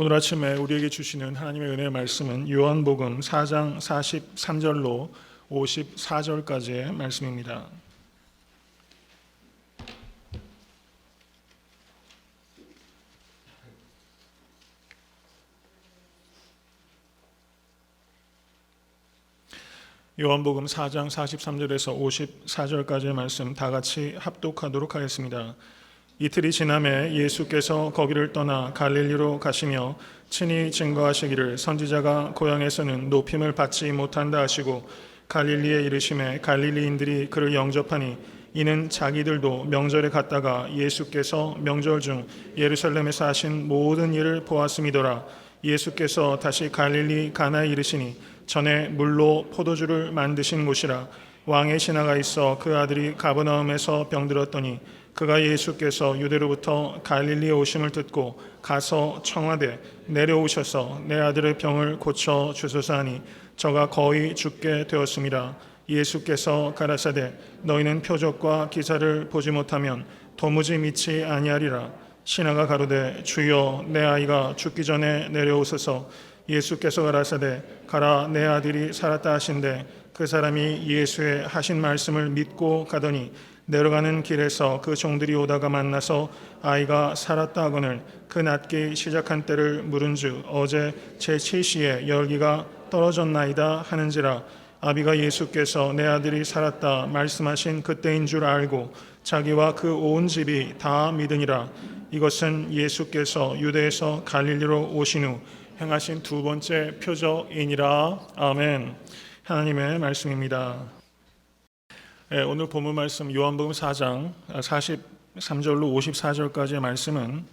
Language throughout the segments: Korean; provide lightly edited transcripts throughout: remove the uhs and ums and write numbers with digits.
오늘 아침에 우리에게 주시는 하나님의 은혜의 말씀은 요한복음 4장 43절로 54절까지의 말씀입니다. 요한복음 4장 43절에서 54절까지의 말씀 다 같이 합독하도록 하겠습니다. 이틀이 지남에 예수께서 거기를 떠나 갈릴리로 가시며 친히 증거하시기를 선지자가 고향에서는 높임을 받지 못한다 하시고 갈릴리에 이르심에 갈릴리인들이 그를 영접하니 이는 자기들도 명절에 갔다가 예수께서 명절 중 예루살렘에서 하신 모든 일을 보았음이더라. 예수께서 다시 갈릴리 가나에 이르시니 전에 물로 포도주를 만드신 곳이라. 왕의 신하가 있어 그 아들이 가버나움에서 병들었더니 그가 예수께서 유대로부터 갈릴리에 오심을 듣고 가서 청하되 내려오셔서 내 아들의 병을 고쳐 주소서 하니 저가 거의 죽게 되었습니다. 예수께서 가라사대 너희는 표적과 기사를 보지 못하면 도무지 믿지 아니하리라. 신하가 가로되 주여 내 아이가 죽기 전에 내려오소서. 예수께서 가라사대 가라 내 아들이 살았다 하신대 그 사람이 예수의 하신 말씀을 믿고 가더니 내려가는 길에서 그 종들이 오다가 만나서 아이가 살았다 하거늘 그 낫기 시작한 때를 물은즉 어제 제7시에 열기가 떨어졌나이다 하는지라. 아비가 예수께서 내 아들이 살았다 말씀하신 그때인 줄 알고 자기와 그 온 집이 다 믿으니라. 이것은 예수께서 유대에서 갈릴리로 오신 후 행하신 두 번째 표적이니라. 아멘. 하나님의 말씀입니다. 오늘 본문 말씀 요한복음 4장 43절로 54절까지의 말씀은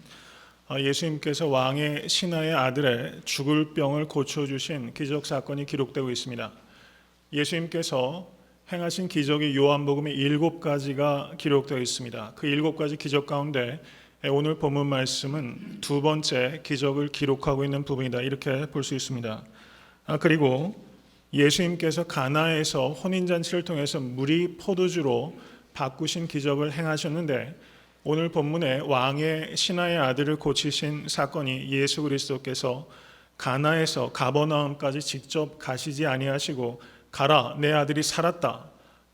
예수님께서 왕의 신하의 아들의 죽을 병을 고쳐주신 기적 사건이 기록되고 있습니다. 예수님께서 행하신 기적이 요한복음에 7가지가 기록되어 있습니다. 그 7가지 기적 가운데 오늘 본문 말씀은 두 번째 기적을 기록하고 있는 부분이다 이렇게 볼 수 있습니다. 그리고 예수님께서 가나에서 혼인잔치를 통해서 물이 포도주로 바꾸신 기적을 행하셨는데 오늘 본문에 왕의 신하의 아들을 고치신 사건이 예수 그리스도께서 가나에서 가버나움까지 직접 가시지 아니하시고 가라 내 아들이 살았다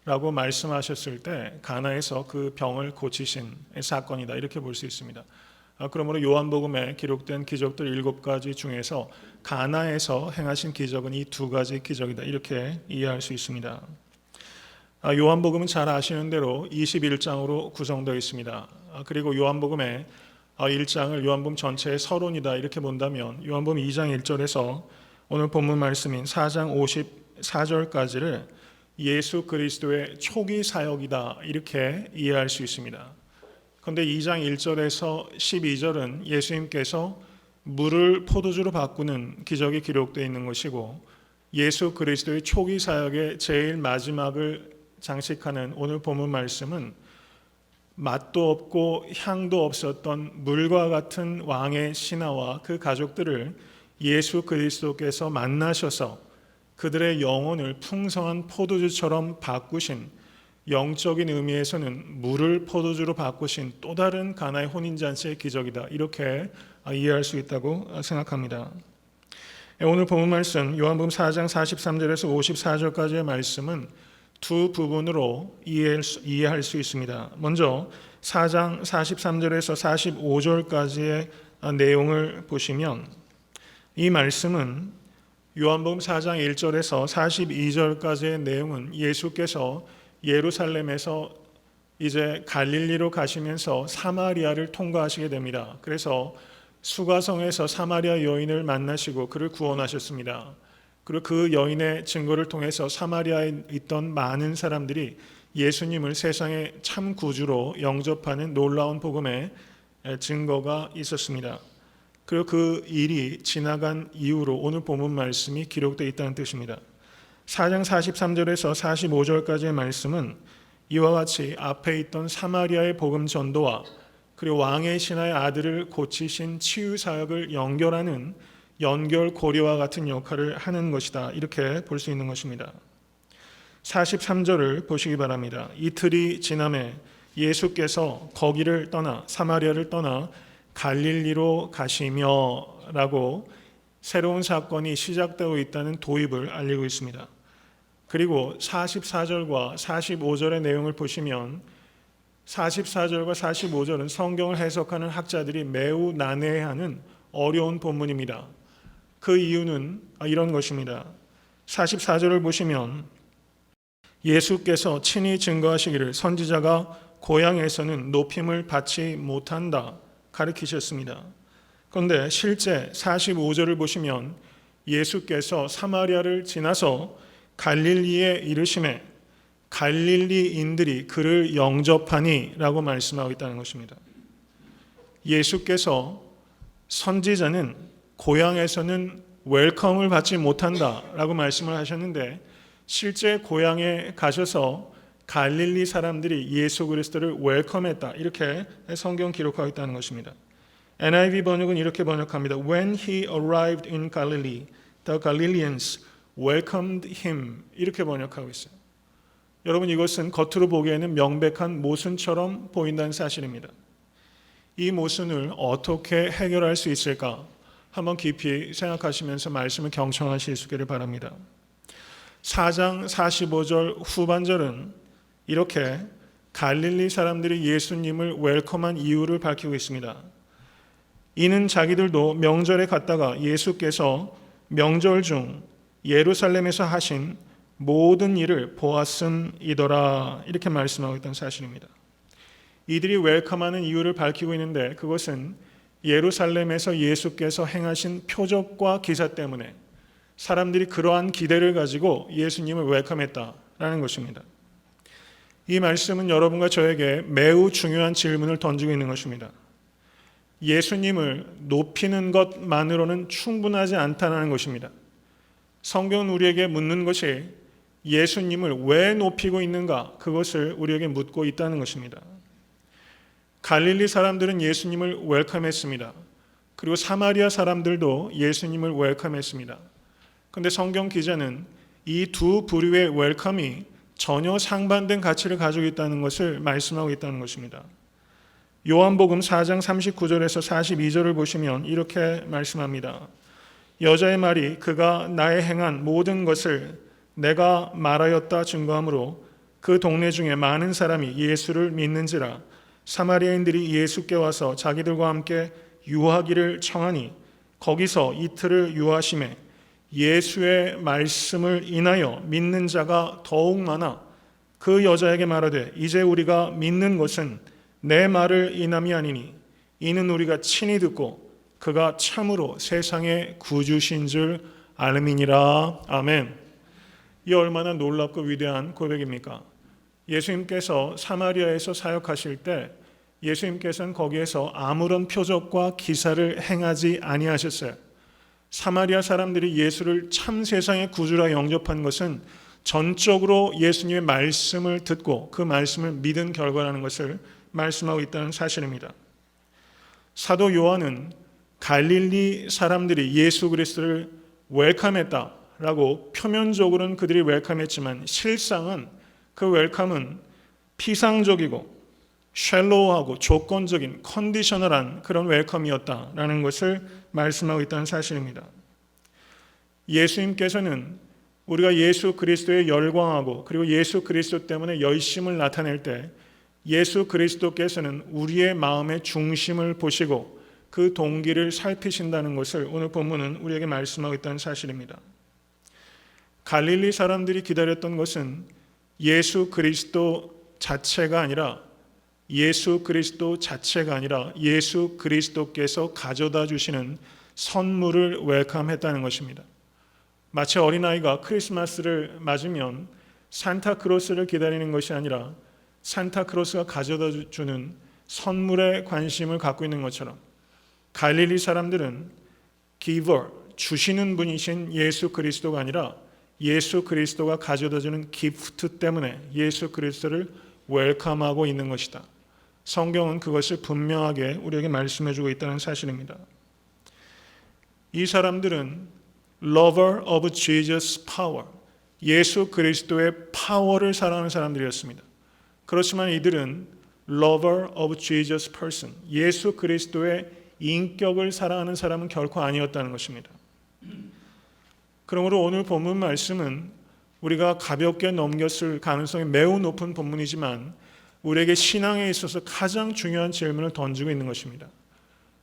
라고 말씀하셨을 때 가나에서 그 병을 고치신 사건이다 이렇게 볼 수 있습니다. 그러므로 요한복음에 기록된 기적들 7가지 중에서 가나에서 행하신 기적은 이 2가지 기적이다 이렇게 이해할 수 있습니다. 요한복음은 잘 아시는 대로 21장으로 구성되어 있습니다. 그리고 요한복음의 1장을 요한복음 전체의 서론이다 이렇게 본다면 요한복음 2장 1절에서 오늘 본문 말씀인 4장 54절까지를 예수 그리스도의 초기 사역이다 이렇게 이해할 수 있습니다. 그런데 2장 1절에서 12절은 예수님께서 물을 포도주로 바꾸는 기적이 기록되어 있는 것이고 예수 그리스도의 초기 사역의 제일 마지막을 장식하는 오늘 본문 말씀은 맛도 없고 향도 없었던 물과 같은 왕의 신하와 그 가족들을 예수 그리스도께서 만나셔서 그들의 영혼을 풍성한 포도주처럼 바꾸신 영적인 의미에서는 물을 포도주로 바꾸신 또 다른 가나의 혼인잔치의 기적이다 이렇게 이해할 수 있다고 생각합니다. 오늘 본문 말씀 요한복음 4장 43절에서 54절까지의 말씀은 두 부분으로 이해할 수 있습니다. 먼저 4장 43절에서 45절까지의 내용을 보시면 이 말씀은 요한복음 4장 1절에서 42절까지의 내용은 예수께서 예루살렘에서 이제 갈릴리로 가시면서 사마리아를 통과하시게 됩니다. 그래서 수가성에서 사마리아 여인을 만나시고 그를 구원하셨습니다. 그리고 그 여인의 증거를 통해서 사마리아에 있던 많은 사람들이 예수님을 세상의 참 구주로 영접하는 놀라운 복음의 증거가 있었습니다. 그리고 그 일이 지나간 이후로 오늘 본문 말씀이 기록되어 있다는 뜻입니다. 4장 43절에서 45절까지의 말씀은 이와 같이 앞에 있던 사마리아의 복음 전도와 그리고 왕의 신하의 아들을 고치신 치유 사역을 연결하는 연결고리와 같은 역할을 하는 것이다 이렇게 볼 수 있는 것입니다. 43절을 보시기 바랍니다. 이틀이 지남에 예수께서 거기를 떠나 사마리아를 떠나 갈릴리로 가시며 있다라고 새로운 사건이 시작되고 있다는 도입을 알리고 있습니다. 그리고 44절과 45절의 내용을 보시면 44절과 45절은 성경을 해석하는 학자들이 매우 난해해하는 어려운 본문입니다. 그 이유는 이런 것입니다. 44절을 보시면 예수께서 친히 증거하시기를 선지자가 고향에서는 높임을 받지 못한다 가르치셨습니다. 그런데 실제 45절을 보시면 예수께서 사마리아를 지나서 갈릴리에 이르심에 갈릴리인들이 그를 영접하니 라고 말씀하고 있다는 것입니다. 예수께서 선지자는 고향에서는 웰컴을 받지 못한다 라고 말씀을 하셨는데 실제 고향에 가셔서 갈릴리 사람들이 예수 그리스도를 웰컴했다 이렇게 성경 기록하고 있다는 것입니다. NIV 번역은 이렇게 번역합니다. When he arrived in Galilee, the Galileans welcomed him 이렇게 번역하고 있어요. 여러분 이것은 겉으로 보기에는 명백한 모순처럼 보인다는 사실입니다. 이 모순을 어떻게 해결할 수 있을까? 한번 깊이 생각하시면서 말씀을 경청하실 수 있기를 바랍니다. 4장 45절 후반절은 이렇게 갈릴리 사람들이 예수님을 웰컴한 이유를 밝히고 있습니다. 이는 자기들도 명절에 갔다가 예수께서 명절 중 예루살렘에서 하신 모든 일을 보았음이더라 이렇게 말씀하고 있던 사실입니다. 이들이 웰컴하는 이유를 밝히고 있는데 그것은 예루살렘에서 예수께서 행하신 표적과 기사 때문에 사람들이 그러한 기대를 가지고 예수님을 웰컴했다라는 것입니다. 이 말씀은 여러분과 저에게 매우 중요한 질문을 던지고 있는 것입니다. 예수님을 높이는 것만으로는 충분하지 않다는 것입니다. 성경은 우리에게 묻는 것이 예수님을 왜 높이고 있는가 그것을 우리에게 묻고 있다는 것입니다. 갈릴리 사람들은 예수님을 웰컴했습니다. 그리고 사마리아 사람들도 예수님을 웰컴했습니다. 그런데 성경 기자는 이 두 부류의 웰컴이 전혀 상반된 가치를 가지고 있다는 것을 말씀하고 있다는 것입니다. 요한복음 4장 39절에서 42절을 보시면 이렇게 말씀합니다. 여자의 말이 그가 나의 행한 모든 것을 내가 말하였다 증거하므로 그 동네 중에 많은 사람이 예수를 믿는지라. 사마리아인들이 예수께 와서 자기들과 함께 유하기를 청하니 거기서 이틀을 유하심에 예수의 말씀을 인하여 믿는 자가 더욱 많아 그 여자에게 말하되 이제 우리가 믿는 것은 내 말을 인함이 아니니 이는 우리가 친히 듣고 그가 참으로 세상의 구주신 줄 알음이니라. 아멘. 이 얼마나 놀랍고 위대한 고백입니까? 예수님께서 사마리아에서 사역하실 때 예수님께서는 거기에서 아무런 표적과 기사를 행하지 아니하셨어요. 사마리아 사람들이 예수를 참 세상의 구주라 영접한 것은 전적으로 예수님의 말씀을 듣고 그 말씀을 믿은 결과라는 것을 말씀하고 있다는 사실입니다. 사도 요한은 갈릴리 사람들이 예수 그리스도를 웰컴했다라고 표면적으로는 그들이 웰컴했지만 실상은 그 웰컴은 피상적이고 샬로우하고 조건적인 컨디셔널한 그런 웰컴이었다라는 것을 말씀하고 있다는 사실입니다. 예수님께서는 우리가 예수 그리스도에 열광하고 그리고 예수 그리스도 때문에 열심을 나타낼 때 예수 그리스도께서는 우리의 마음의 중심을 보시고 그 동기를 살피신다는 것을 오늘 본문은 우리에게 말씀하고 있다는 사실입니다. 갈릴리 사람들이 기다렸던 것은 예수 그리스도 자체가 아니라 예수 그리스도께서 가져다 주시는 선물을 웰컴했다는 것입니다. 마치 어린아이가 크리스마스를 맞으면 산타크로스를 기다리는 것이 아니라 산타크로스가 가져다 주는 선물에 관심을 갖고 있는 것처럼 갈릴리 사람들은 giver, 주시는 분이신 예수 그리스도가 아니라 예수 그리스도가 가져다 주는 기프트 때문에 예수 그리스도를 웰컴하고 있는 것이다. 성경은 그것을 분명하게 우리에게 말씀해주고 있다는 사실입니다. 이 사람들은 lover of Jesus power, 예수 그리스도의 파워를 사랑하는 사람들이었습니다. 그렇지만 이들은 lover of Jesus person, 예수 그리스도의 인격을 사랑하는 사람은 결코 아니었다는 것입니다. 그러므로 오늘 본문 말씀은 우리가 가볍게 넘겼을 가능성이 매우 높은 본문이지만 우리에게 신앙에 있어서 가장 중요한 질문을 던지고 있는 것입니다.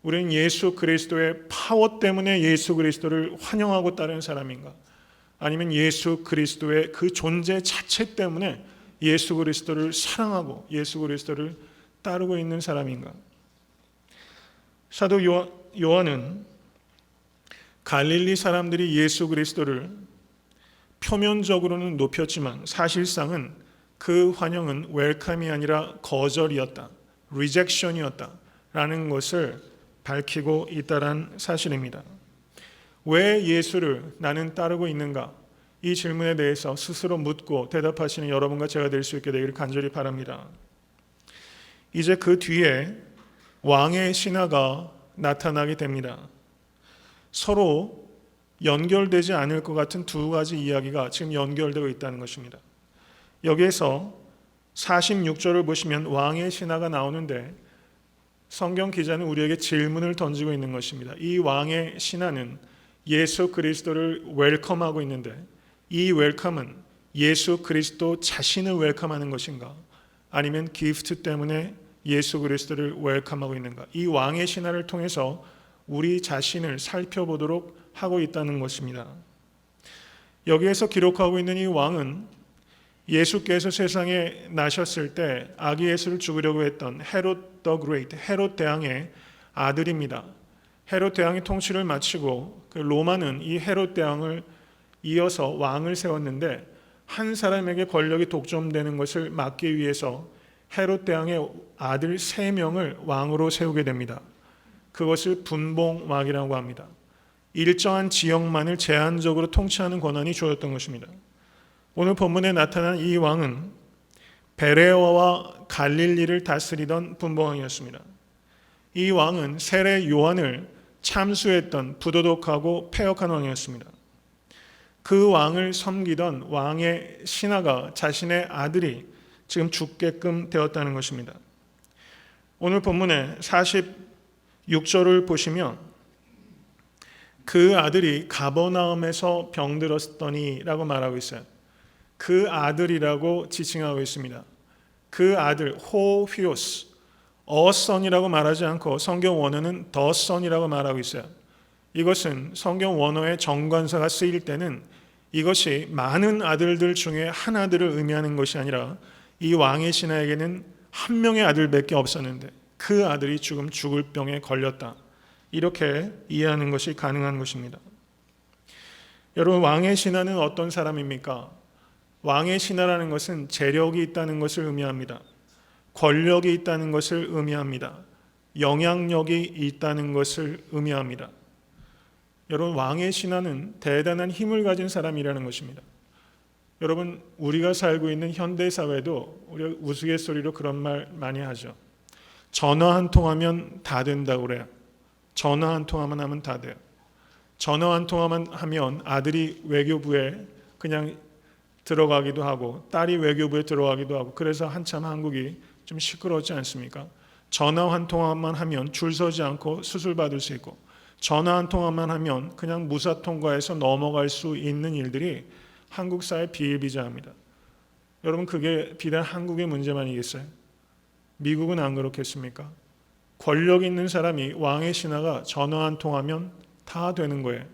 우리는 예수 그리스도의 파워 때문에 예수 그리스도를 환영하고 따르는 사람인가? 아니면 예수 그리스도의 그 존재 자체 때문에 예수 그리스도를 사랑하고 예수 그리스도를 따르고 있는 사람인가? 사도 요한은 갈릴리 사람들이 예수 그리스도를 표면적으로는 높였지만 사실상은 그 환영은 웰컴이 아니라 거절이었다, 리젝션이었다라는 것을 밝히고 있다는 사실입니다. 왜 예수를 나는 따르고 있는가? 이 질문에 대해서 스스로 묻고 대답하시는 여러분과 제가 될 수 있게 되기를 간절히 바랍니다. 이제 그 뒤에 왕의 신하가 나타나게 됩니다. 서로 연결되지 않을 것 같은 두 가지 이야기가 지금 연결되고 있다는 것입니다. 여기에서 46절을 보시면 왕의 신하가 나오는데 성경 기자는 우리에게 질문을 던지고 있는 것입니다. 이 왕의 신하는 예수 그리스도를 웰컴하고 있는데 이 웰컴은 예수 그리스도 자신을 웰컴하는 것인가? 아니면 기프트 때문에 예수 그리스도를 웰컴하고 있는가? 이 왕의 신하를 통해서 우리 자신을 살펴보도록 하고 있다는 것입니다. 여기에서 기록하고 있는 이 왕은 예수께서 세상에 나셨을 때 아기 예수를 죽이려고 했던 헤롯 더 그레이트, 헤롯 대왕의 아들입니다. 헤롯 대왕이 통치를 마치고 그 로마는 이 헤롯 대왕을 이어서 왕을 세웠는데 한 사람에게 권력이 독점되는 것을 막기 위해서 헤롯 대왕의 아들 3명을 왕으로 세우게 됩니다. 그것을 분봉왕이라고 합니다. 일정한 지역만을 제한적으로 통치하는 권한이 주어졌던 것입니다. 오늘 본문에 나타난 이 왕은 베레아와 갈릴리를 다스리던 분봉왕이었습니다. 이 왕은 세례 요한을 참수했던 부도덕하고 패역한 왕이었습니다. 그 왕을 섬기던 왕의 신하가 자신의 아들이 지금 죽게끔 되었다는 것입니다. 오늘 본문의 46절을 보시면 그 아들이 가버나움에서 병들었더니 라고 말하고 있어요. 그 아들이라고 지칭하고 있습니다. 그 아들 호휘오스, 어선이라고 말하지 않고 성경 원어는 더 선이라고 말하고 있어요. 이것은 성경 원어의 정관사가 쓰일 때는 이것이 많은 아들들 중에 한 아들을 의미하는 것이 아니라 이 왕의 신하에게는 한 명의 아들밖에 없었는데 그 아들이 죽을 병에 걸렸다. 이렇게 이해하는 것이 가능한 것입니다. 여러분, 왕의 신하는 어떤 사람입니까? 왕의 신하라는 것은 재력이 있다는 것을 의미합니다. 권력이 있다는 것을 의미합니다. 영향력이 있다는 것을 의미합니다. 여러분, 왕의 신하는 대단한 힘을 가진 사람이라는 것입니다. 여러분, 우리가 살고 있는 현대사회도 우리가 우스갯소리로 그런 말 많이 하죠. 전화 한 통하면 다 된다고 그래요. 전화 한 통화만 하면 다 돼요. 전화 한 통화만 하면 아들이 외교부에 그냥 들어가기도 하고 딸이 외교부에 들어가기도 하고 그래서 한참 한국이 좀 시끄러웠지 않습니까? 전화 한 통화만 하면 줄 서지 않고 수술 받을 수 있고 전화 한 통화만 하면 그냥 무사 통과해서 넘어갈 수 있는 일들이 한국 사회 비일비재합니다. 여러분, 그게 비단 한국의 문제만이겠어요? 미국은 안 그렇겠습니까? 권력 있는 사람이 왕의 신하가 전화 한 통하면 다 되는 거예요.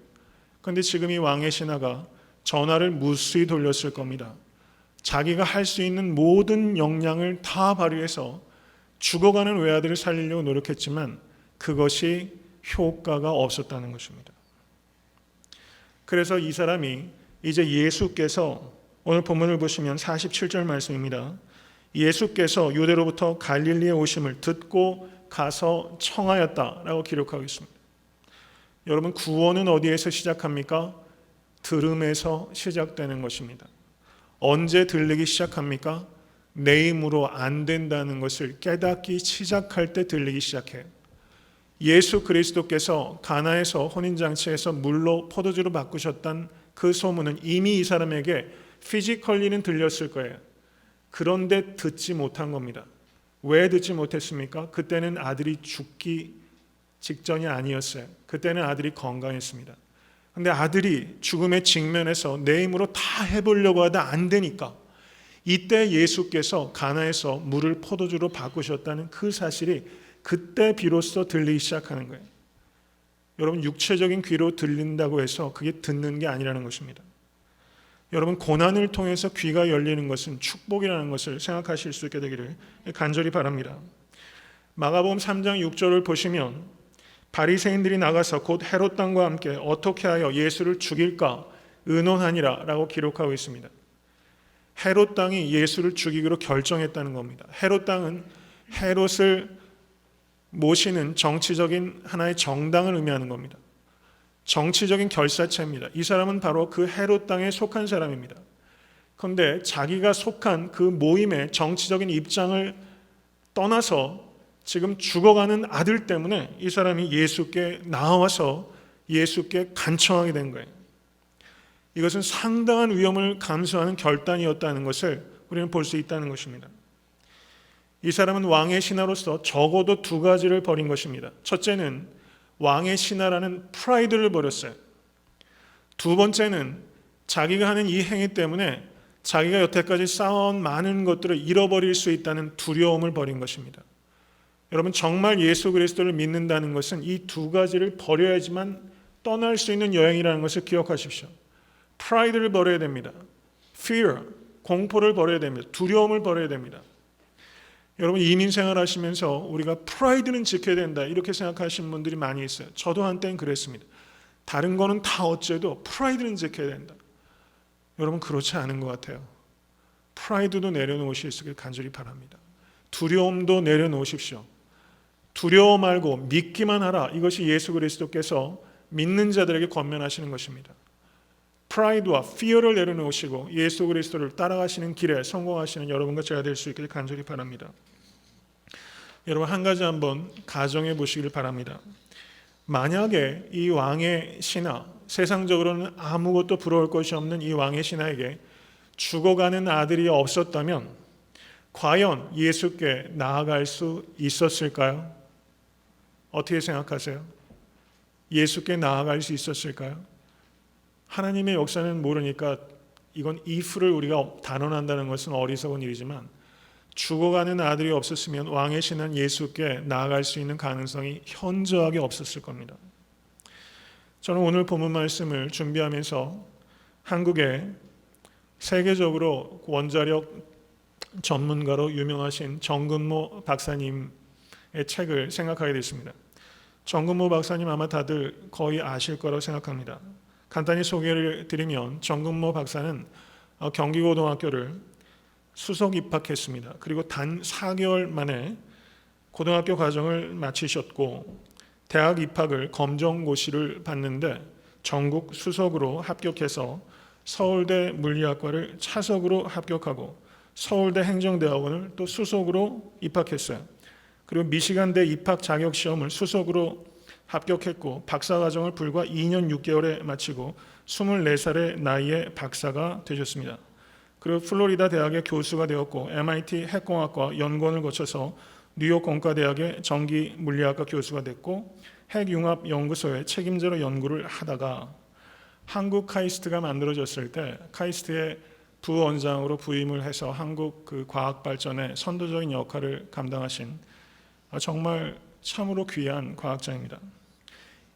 그런데 지금 이 왕의 신하가 전화를 무수히 돌렸을 겁니다. 자기가 할 수 있는 모든 역량을 다 발휘해서 죽어가는 외아들을 살리려고 노력했지만 그것이 효과가 없었다는 것입니다. 그래서 이 사람이 이제 예수께서 오늘 본문을 보시면 47절 말씀입니다. 예수께서 유대로부터 갈릴리에 오심을 듣고 가서 청하였다라고 기록하고 있습니다. 여러분, 구원은 어디에서 시작합니까? 들음에서 시작되는 것입니다. 언제 들리기 시작합니까? 내 힘으로 안 된다는 것을 깨닫기 시작할 때 들리기 시작해요. 예수 그리스도께서 가나에서 혼인잔치에서 물로 포도주로 바꾸셨던 그 소문은 이미 이 사람에게 피지컬리는 들렸을 거예요. 그런데 듣지 못한 겁니다. 왜 듣지 못했습니까? 그때는 아들이 죽기 직전이 아니었어요. 그때는 아들이 건강했습니다. 근데 아들이 죽음의 직면에서 내 힘으로 다 해보려고 하다 안 되니까 이때 예수께서 가나에서 물을 포도주로 바꾸셨다는 그 사실이 그때 비로소 들리기 시작하는 거예요. 여러분, 육체적인 귀로 들린다고 해서 그게 듣는 게 아니라는 것입니다. 여러분, 고난을 통해서 귀가 열리는 것은 축복이라는 것을 생각하실 수 있게 되기를 간절히 바랍니다. 마가복음 3장 6절을 보시면 바리새인들이 나가서 곧 헤롯 왕과 함께 어떻게 하여 예수를 죽일까 의논하니라 라고 기록하고 있습니다. 헤롯 왕이 예수를 죽이기로 결정했다는 겁니다. 헤롯 왕은 헤롯을 모시는 정치적인 하나의 정당을 의미하는 겁니다. 정치적인 결사체입니다. 이 사람은 바로 그 헤롯 당에 속한 사람입니다. 그런데 자기가 속한 그 모임의 정치적인 입장을 떠나서 지금 죽어가는 아들 때문에 이 사람이 예수께 나와서 예수께 간청하게 된 거예요. 이것은 상당한 위험을 감수하는 결단이었다는 것을 우리는 볼 수 있다는 것입니다. 이 사람은 왕의 신하로서 적어도 두 가지를 버린 것입니다. 첫째는 왕의 신하라는 프라이드를 버렸어요. 두 번째는 자기가 하는 이 행위 때문에 자기가 여태까지 쌓아온 많은 것들을 잃어버릴 수 있다는 두려움을 버린 것입니다. 여러분, 정말 예수 그리스도를 믿는다는 것은 이 두 가지를 버려야지만 떠날 수 있는 여행이라는 것을 기억하십시오. 프라이드를 버려야 됩니다. fear, 공포를 버려야 됩니다. 두려움을 버려야 됩니다. 여러분, 이민 생활하시면서 우리가 프라이드는 지켜야 된다 이렇게 생각하시는 분들이 많이 있어요. 저도 한때는 그랬습니다. 다른 거는 다 어째도 프라이드는 지켜야 된다. 여러분, 그렇지 않은 것 같아요. 프라이드도 내려놓으실 수 있기를 간절히 바랍니다. 두려움도 내려놓으십시오. 두려워 말고 믿기만 하라. 이것이 예수 그리스도께서 믿는 자들에게 권면하시는 것입니다. 프라이드와 fear를 내려놓으시고 예수 그리스도를 따라가시는 길에 성공하시는 여러분과 제가 될 수 있기를 간절히 바랍니다. 여러분, 한 가지 한번 가정해 보시기를 바랍니다. 만약에 이 왕의 신하, 세상적으로는 아무것도 부러울 것이 없는 이 왕의 신하에게 죽어가는 아들이 없었다면 과연 예수께 나아갈 수 있었을까요? 어떻게 생각하세요? 예수께 나아갈 수 있었을까요? 하나님의 역사는 모르니까 이건 if를 우리가 단언한다는 것은 어리석은 일이지만 죽어가는 아들이 없었으면 왕의 신은 예수께 나아갈 수 있는 가능성이 현저하게 없었을 겁니다. 저는 오늘 본문 말씀을 준비하면서 한국에 세계적으로 원자력 전문가로 유명하신 정근모 박사님의 책을 생각하게 됐습니다. 정근모 박사님 아마 다들 거의 아실 거라고 생각합니다. 간단히 소개를 드리면 정근모 박사는 경기고등학교를 수석 입학했습니다. 그리고 단 4개월 만에 고등학교 과정을 마치셨고 대학 입학을 검정고시를 봤는데 전국 수석으로 합격해서 서울대 물리학과를 차석으로 합격하고 서울대 행정대학원을 또 수석으로 입학했어요. 그리고 미시간대 입학 자격시험을 수석으로 합격했고 박사과정을 불과 2년 6개월에 마치고 24살의 나이에 박사가 되셨습니다. 그리고 플로리다 대학의 교수가 되었고 MIT 핵공학과 연구원을 거쳐서 뉴욕 공과대학의 전기물리학과 교수가 됐고 핵융합연구소의 책임자로 연구를 하다가 한국 카이스트가 만들어졌을 때 카이스트의 부원장으로 부임을 해서 한국 그 과학 발전의 선도적인 역할을 감당하신 정말 참으로 귀한 과학자입니다.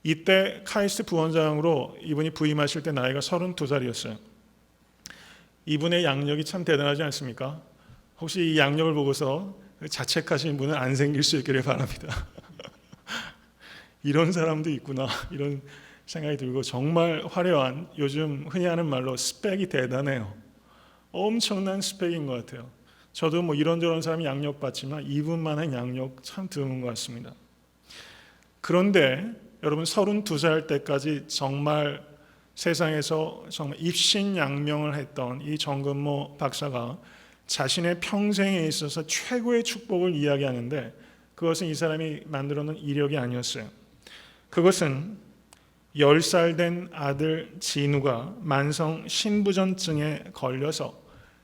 이때 카이스트 부원장으로 이분이 부임하실 때 나이가 32살이었어요. 이분의 양력이 참 대단하지 않습니까? 혹시 이 양력을 보고서 자책하시는 분은 안 생길 수 있기를 바랍니다. 이런 사람도 있구나 이런 생각이 들고 정말 화려한, 요즘 흔히 하는 말로 스펙이 대단해요. 엄청난 스펙인 것 같아요. 저도 뭐 이런저런 사람이 양력 봤지만 이분만한 양력 참 드문 것 같습니다. 그런데 여러분 32살 때까지 정말 세상에서 정말 입신양명을 했던 이 정근모 박사가 자신의 평생에 있어서 최고의 축복을 이야기하는데 그것은 이 사람이 만들어 놓은 이력이 아니었어요. 그것은 10살 된 아들 진우가 만성 신부전증에 걸려서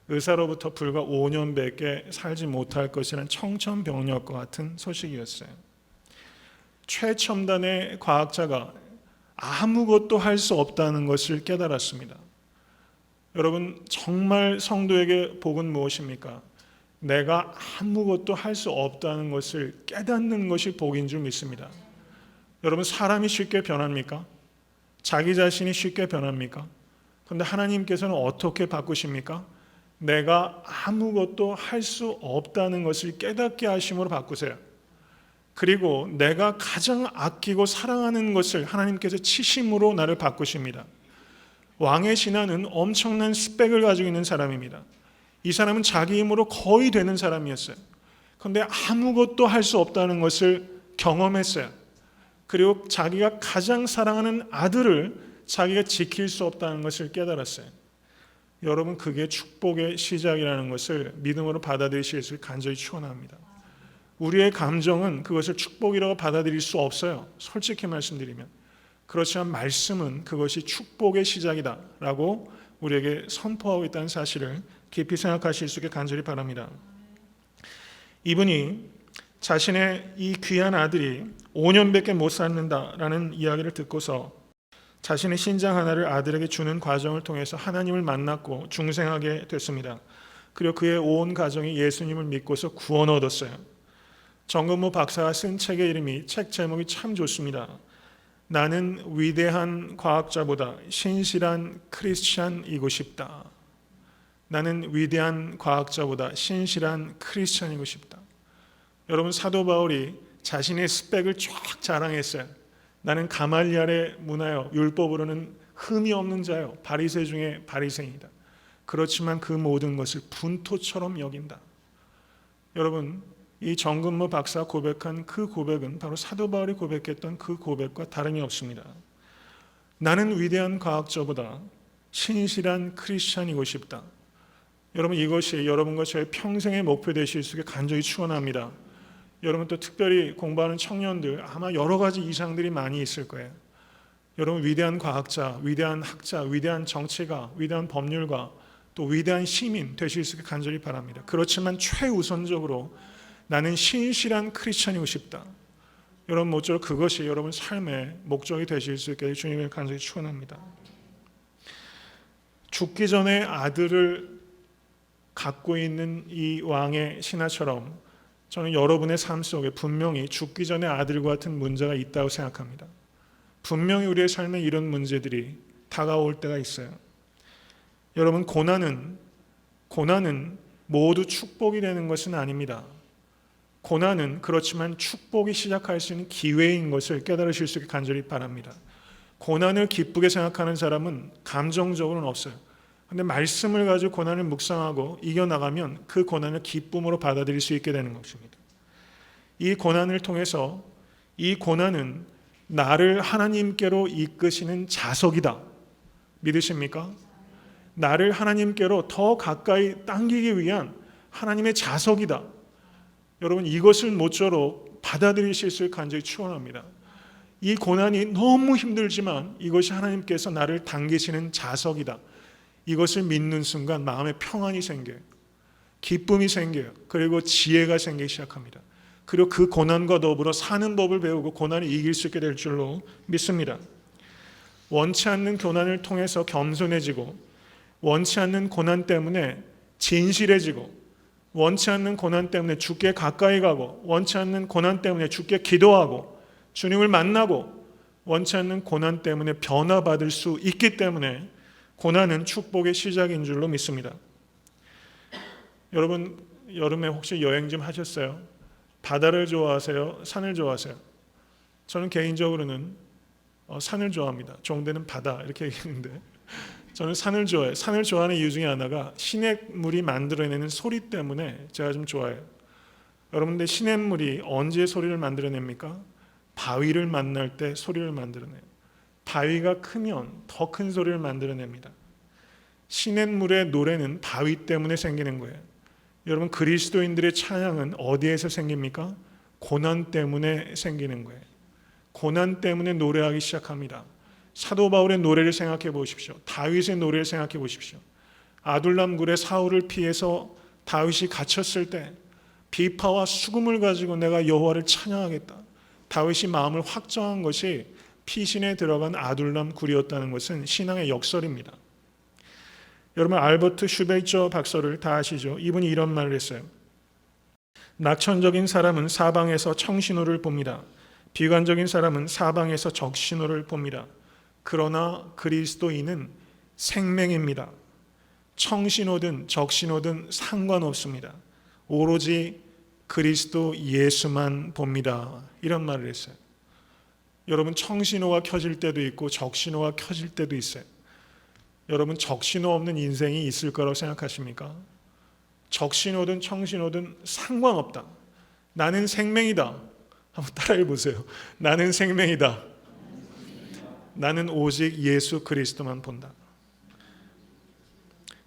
의사로부터 불과 5년밖에 살지 못할 것이라는 청천벽력과 같은 소식이었어요. 최첨단의 과학자가 아무것도 할 수 없다는 것을 깨달았습니다. 여러분, 정말 성도에게 복은 무엇입니까? 내가 아무것도 할 수 없다는 것을 깨닫는 것이 복인 줄 믿습니다. 여러분, 사람이 쉽게 변합니까? 자기 자신이 쉽게 변합니까? 그런데 하나님께서는 어떻게 바꾸십니까? 내가 아무것도 할 수 없다는 것을 깨닫게 하심으로 바꾸세요. 그리고 내가 가장 아끼고 사랑하는 것을 하나님께서 치심으로 나를 바꾸십니다. 왕의 신하는 엄청난 스펙을 가지고 있는 사람입니다. 이 사람은 자기 힘으로 거의 되는 사람이었어요. 그런데 아무것도 할 수 없다는 것을 경험했어요. 그리고 자기가 가장 사랑하는 아들을 자기가 지킬 수 없다는 것을 깨달았어요. 여러분, 그게 축복의 시작이라는 것을 믿음으로 받아들이시기를 간절히 축원합니다. 우리의 감정은 그것을 축복이라고 받아들일 수 없어요. 솔직히 말씀드리면. 그렇지만 말씀은 그것이 축복의 시작이다라고 우리에게 선포하고 있다는 사실을 깊이 생각하실 수 있게 간절히 바랍니다. 이분이 자신의 이 귀한 아들이 5년밖에 못 살는다라는 이야기를 듣고서 자신의 신장 하나를 아들에게 주는 과정을 통해서 하나님을 만났고 중생하게 됐습니다. 그리고 그의 온 가정이 예수님을 믿고서 구원 얻었어요. 정근모 박사가 쓴 책의 이름이, 책 제목이 참 좋습니다. 나는 위대한 과학자보다 신실한 크리스찬이고 싶다. 나는 위대한 과학자보다 신실한 크리스찬이고 싶다. 여러분, 사도 바울이 자신의 스펙을 쫙 자랑했어요. 나는 가말리엘의 문화요, 율법으로는 흠이 없는 자요, 바리새 중에 바리새인이다. 그렇지만 그 모든 것을 분토처럼 여긴다. 여러분, 이 정근모 박사가 고백한 그 고백은 바로 사도 바울이 고백했던 그 고백과 다름이 없습니다. 나는 위대한 과학자보다 신실한 크리스찬이고 싶다. 여러분, 이것이 여러분과 저의 평생의 목표 되실 수 있게 간절히 축원합니다. 여러분, 또 특별히 공부하는 청년들 아마 여러 가지 이상들이 많이 있을 거예요. 여러분, 위대한 과학자, 위대한 학자, 위대한 정치가, 위대한 법률가, 또 위대한 시민 되실 수 있게 간절히 바랍니다. 그렇지만 최우선적으로 나는 신실한 크리스찬이고 싶다. 여러분, 모쪼록 그것이 여러분 삶의 목적이 되실 수 있게 주님을 간절히 축원합니다. 죽기 전에 아들을 갖고 있는 이 왕의 신하처럼 저는 여러분의 삶 속에 분명히 죽기 전에 아들과 같은 문제가 있다고 생각합니다. 분명히 우리의 삶에 이런 문제들이 다가올 때가 있어요. 여러분, 고난은 모두 축복이 되는 것은 아닙니다. 고난은 그렇지만 축복이 시작할 수 있는 기회인 것을 깨달으실 수 있게 간절히 바랍니다. 고난을 기쁘게 생각하는 사람은 감정적으로는 없어요. 그런데 말씀을 가지고 고난을 묵상하고 이겨나가면 그 고난을 기쁨으로 받아들일 수 있게 되는 것입니다. 이 고난을 통해서 이 고난은 나를 하나님께로 이끄시는 자석이다. 믿으십니까? 나를 하나님께로 더 가까이 당기기 위한 하나님의 자석이다. 여러분, 이것을 모쪼록 받아들이실 수 있게 간절히 축원합니다. 이 고난이 너무 힘들지만 이것이 하나님께서 나를 당기시는 자석이다. 이것을 믿는 순간 마음에 평안이 생겨요. 기쁨이 생겨요. 그리고 지혜가 생기기 시작합니다. 그리고 그 고난과 더불어 사는 법을 배우고 고난을 이길 수 있게 될 줄로 믿습니다. 원치 않는 고난을 통해서 겸손해지고, 원치 않는 고난 때문에 진실해지고, 원치 않는 고난 때문에 주께 가까이 가고, 원치 않는 고난 때문에 주께 기도하고 주님을 만나고, 원치 않는 고난 때문에 변화받을 수 있기 때문에 고난은 축복의 시작인 줄로 믿습니다. 여러분, 여름에 혹시 여행 좀 하셨어요? 바다를 좋아하세요? 산을 좋아하세요? 저는 개인적으로는 산을 좋아합니다. 종대는 바다 이렇게 얘기했는데 저는 산을 좋아해요. 산을 좋아하는 이유 중에 하나가 시냇물이 만들어내는 소리 때문에 제가 좀 좋아해요. 여러분들, 시냇물이 언제 소리를 만들어냅니까? 바위를 만날 때 소리를 만들어내요. 바위가 크면 더 큰 소리를 만들어냅니다. 시냇물의 노래는 바위 때문에 생기는 거예요. 여러분, 그리스도인들의 찬양은 어디에서 생깁니까? 고난 때문에 생기는 거예요. 고난 때문에 노래하기 시작합니다. 사도 바울의 노래를 생각해 보십시오. 다윗의 노래를 생각해 보십시오. 아둘람 굴에 사울을 피해서 다윗이 갇혔을 때 비파와 수금을 가지고 내가 여호와를 찬양하겠다. 다윗이 마음을 확정한 것이 피신에 들어간 아둘람 굴이었다는 것은 신앙의 역설입니다. 여러분, 알버트 슈베이처 박사를 다 아시죠? 이분이 이런 말을 했어요. 낙천적인 사람은 사방에서 청신호를 봅니다. 비관적인 사람은 사방에서 적신호를 봅니다. 그러나 그리스도인은 생명입니다. 청신호든 적신호든 상관없습니다. 오로지 그리스도 예수만 봅니다. 이런 말을 했어요. 여러분, 청신호가 켜질 때도 있고 적신호가 켜질 때도 있어요. 여러분, 적신호 없는 인생이 있을 거라고 생각하십니까? 적신호든 청신호든 상관없다. 나는 생명이다. 한번 따라해 보세요. 나는 생명이다. 나는 오직 예수 그리스도만 본다.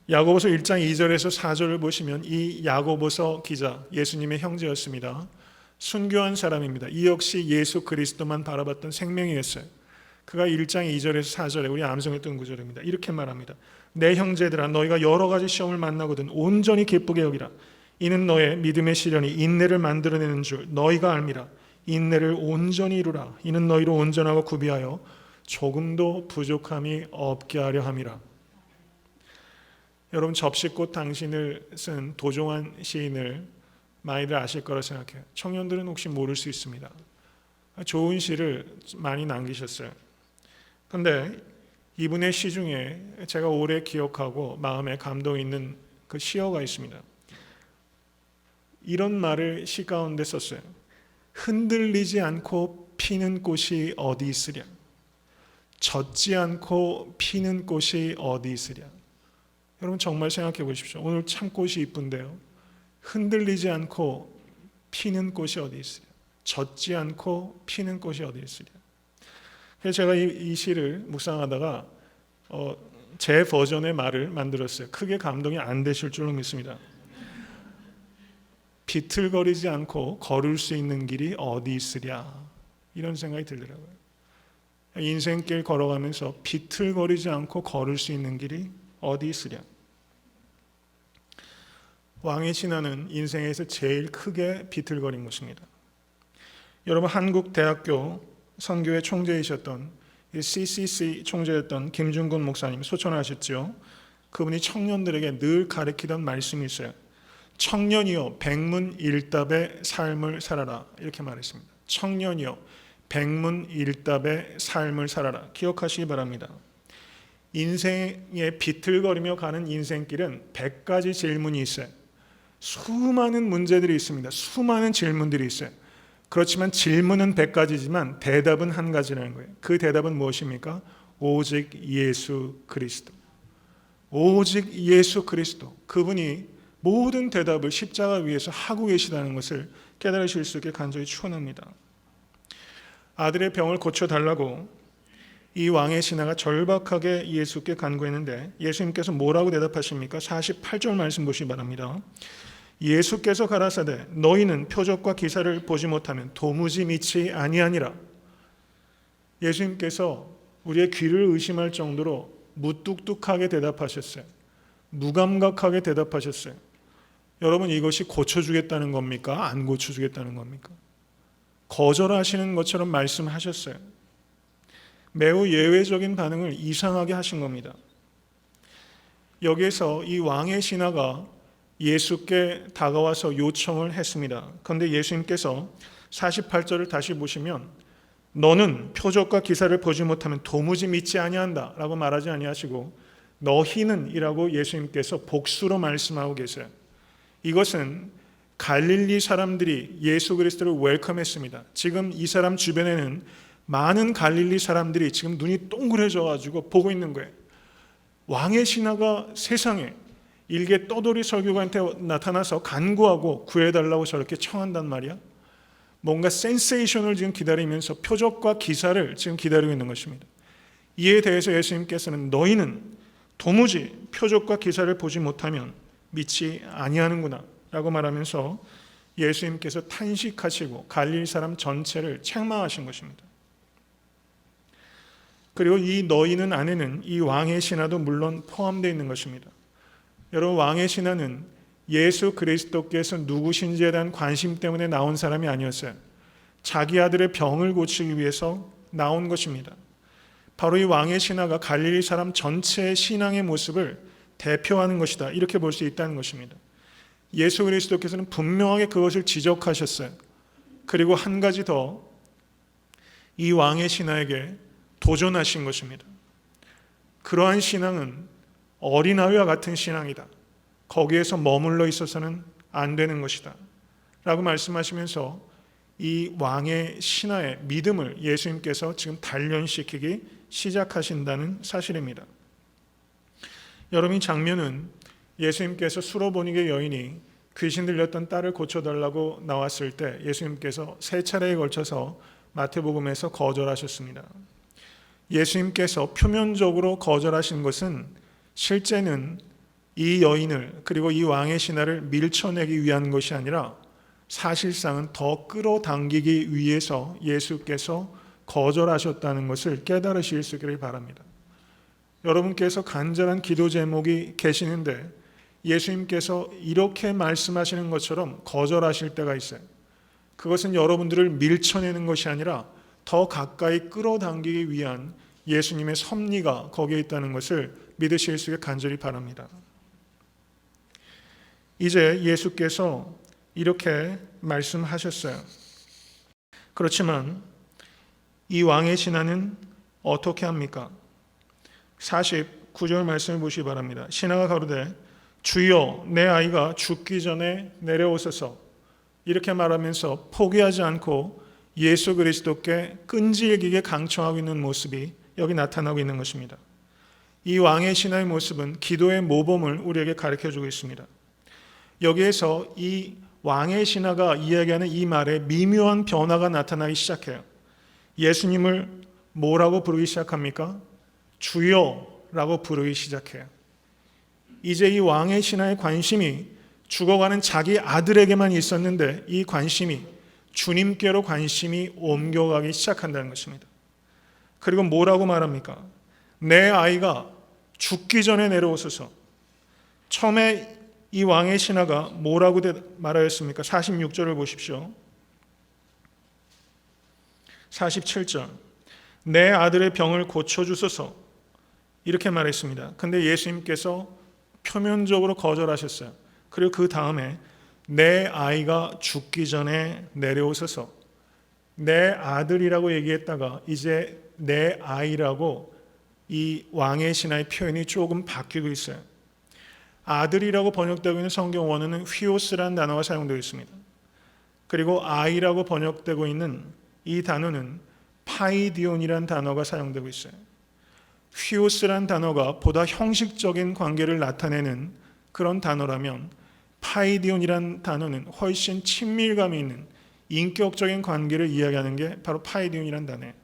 야고보서 1장 2절에서 4절을 보시면 이 야고보서 기자, 예수님의 형제였습니다. 순교한 사람입니다. 이 역시 예수 그리스도만 바라봤던 생명이었어요. 그가 1장 2절에서 4절에 우리 암송했던 구절입니다. 이렇게 말합니다. 내 형제들아, 너희가 여러 가지 시험을 만나거든 온전히 기쁘게 여기라. 이는 너의 믿음의 시련이 인내를 만들어내는 줄 너희가 알미라. 인내를 온전히 이루라. 이는 너희로 온전하고 구비하여 조금도 부족함이 없게 하려 함이라. 여러분, 접시꽃 당신을 쓴 도종환 시인을 많이들 아실 거라 생각해요. 청년들은 혹시 모를 수 있습니다. 좋은 시를 많이 남기셨어요. 그런데 이분의 시 중에 제가 오래 기억하고 마음에 감동 있는 그 시어가 있습니다. 이런 말을 시 가운데 썼어요. 흔들리지 않고 피는 꽃이 어디 있으랴. 젖지 않고 피는 꽃이 어디 있으랴. 여러분, 정말 생각해 보십시오. 오늘 참 꽃이 이쁜데요. 흔들리지 않고 피는 꽃이 어디 있으랴. 젖지 않고 피는 꽃이 어디 있으랴. 그래서 제가 이 시를 묵상하다가 제 버전의 말을 만들었어요. 크게 감동이 안 되실 줄로 믿습니다. 비틀거리지 않고 걸을 수 있는 길이 어디 있으랴. 이런 생각이 들더라고요. 인생길 걸어가면서 비틀거리지 않고 걸을 수 있는 길이 어디 있으랴. 왕의 신하는 인생에서 제일 크게 비틀거린 것입니다. 여러분, 한국 대학교 선교회 총재이셨던 CCC 총재였던 김준곤 목사님 소천하셨죠. 그분이 청년들에게 늘 가르치던 말씀이 있어요. 청년이여 백문일답의 삶을 살아라. 이렇게 말했습니다. 청년이여 백문일답의 삶을 살아라. 기억하시기 바랍니다. 인생에 비틀거리며 가는 인생길은 100가지 질문이 있어요. 수많은 문제들이 있습니다. 수많은 질문들이 있어요. 그렇지만 질문은 100가지지만 대답은 한 가지라는 거예요. 그 대답은 무엇입니까? 오직 예수 그리스도. 오직 예수 그리스도. 그분이 모든 대답을 십자가 위에서 하고 계시다는 것을 깨달으실 수 있게 간절히 축원합니다. 아들의 병을 고쳐달라고 이 왕의 신하가 절박하게 예수께 간구했는데 예수님께서 뭐라고 대답하십니까? 48절 말씀 보시기 바랍니다. 예수께서 가라사대 너희는 표적과 기사를 보지 못하면 도무지 믿지 아니하니라. 예수님께서 우리의 귀를 의심할 정도로 무뚝뚝하게 대답하셨어요. 무감각하게 대답하셨어요. 여러분, 이것이 고쳐주겠다는 겁니까? 안 고쳐주겠다는 겁니까? 거절하시는 것처럼 말씀하셨어요. 매우 예외적인 반응을 이상하게 하신 겁니다. 여기에서 이 왕의 신하가 예수께 다가와서 요청을 했습니다. 그런데 예수님께서 48절을 다시 보시면 너는 표적과 기사를 보지 못하면 도무지 믿지 아니한다 라고 말하지 아니하시고 너희는 이라고 예수님께서 복수로 말씀하고 계세요. 이것은 갈릴리 사람들이 예수 그리스도를 웰컴했습니다. 지금 이 사람 주변에는 많은 갈릴리 사람들이 지금 눈이 동그래져 가지고 보고 있는 거예요. 왕의 신하가 세상에 일개 떠돌이 설교가한테 나타나서 간구하고 구해달라고 저렇게 청한단 말이야. 뭔가 센세이션을 지금 기다리면서 표적과 기사를 지금 기다리고 있는 것입니다. 이에 대해서 예수님께서는 너희는 도무지 표적과 기사를 보지 못하면 믿지 아니하는구나 라고 말하면서 예수님께서 탄식하시고 갈릴리 사람 전체를 책망하신 것입니다. 그리고 이 너희는 안에는 이 왕의 신하도 물론 포함되어 있는 것입니다. 여러분, 왕의 신하는 예수 그리스도께서 누구신지에 대한 관심 때문에 나온 사람이 아니었어요. 자기 아들의 병을 고치기 위해서 나온 것입니다. 바로 이 왕의 신화가 갈릴리 사람 전체의 신앙의 모습을 대표하는 것이다. 이렇게 볼 수 있다는 것입니다. 예수 그리스도께서는 분명하게 그것을 지적하셨어요. 그리고 한 가지 더 이 왕의 신화에게 도전하신 것입니다. 그러한 신앙은 어린아이와 같은 신앙이다. 거기에서 머물러 있어서는 안 되는 것이다. 라고 말씀하시면서 이 왕의 신화의 믿음을 예수님께서 지금 단련시키기 시작하신다는 사실입니다. 여러분, 이 장면은 예수님께서 수로보니게 여인이 귀신 들렸던 딸을 고쳐달라고 나왔을 때 예수님께서 세 차례에 걸쳐서 마태복음에서 거절하셨습니다. 예수님께서 표면적으로 거절하신 것은 실제는 이 여인을 그리고 이 왕의 신하를 밀쳐내기 위한 것이 아니라 사실상은 더 끌어당기기 위해서 예수께서 거절하셨다는 것을 깨달으실 수 있기를 바랍니다. 여러분께서 간절한 기도 제목이 계시는데 예수님께서 이렇게 말씀하시는 것처럼 거절하실 때가 있어요. 그것은 여러분들을 밀쳐내는 것이 아니라 더 가까이 끌어당기기 위한 예수님의 섭리가 거기에 있다는 것을 믿으실 수 있게 간절히 바랍니다. 이제 예수께서 이렇게 말씀하셨어요. 그렇지만 이 왕의 신하는 어떻게 합니까? 49절 말씀을 보시기 바랍니다. 신하가 가로되 주여 내 아이가 죽기 전에 내려오소서. 이렇게 말하면서 포기하지 않고 예수 그리스도께 끈질기게 강청하고 있는 모습이 여기 나타나고 있는 것입니다. 이 왕의 신하의 모습은 기도의 모범을 우리에게 가르쳐주고 있습니다. 여기에서 이 왕의 신하가 이야기하는 이 말에 미묘한 변화가 나타나기 시작해요. 예수님을 뭐라고 부르기 시작합니까? 주여라고 부르기 시작해요. 이제 이 왕의 신하의 관심이 죽어가는 자기 아들에게만 있었는데 이 관심이 주님께로 관심이 옮겨가기 시작한다는 것입니다. 그리고 뭐라고 말합니까? 내 아이가 죽기 전에 내려오소서. 처음에 이 왕의 신하가 뭐라고 말하였습니까? 46절을 보십시오. 47절 내 아들의 병을 고쳐주소서 이렇게 말했습니다. 근데 예수님께서 표면적으로 거절하셨어요. 그리고 그 다음에 내 아이가 죽기 전에 내려오소서. 내 아들이라고 얘기했다가 이제 내 아이라고 이 왕의 신하의 표현이 조금 바뀌고 있어요. 아들이라고 번역되고 있는 성경 원어는 휘오스라는 단어가 사용되고 있습니다. 그리고 아이라고 번역되고 있는 이 단어는 파이디온이라는 단어가 사용되고 있어요. 휘오스라는 단어가 보다 형식적인 관계를 나타내는 그런 단어라면 파이디온이라는 단어는 훨씬 친밀감이 있는 인격적인 관계를 이야기하는 게 바로 파이디온이라는 단어예요.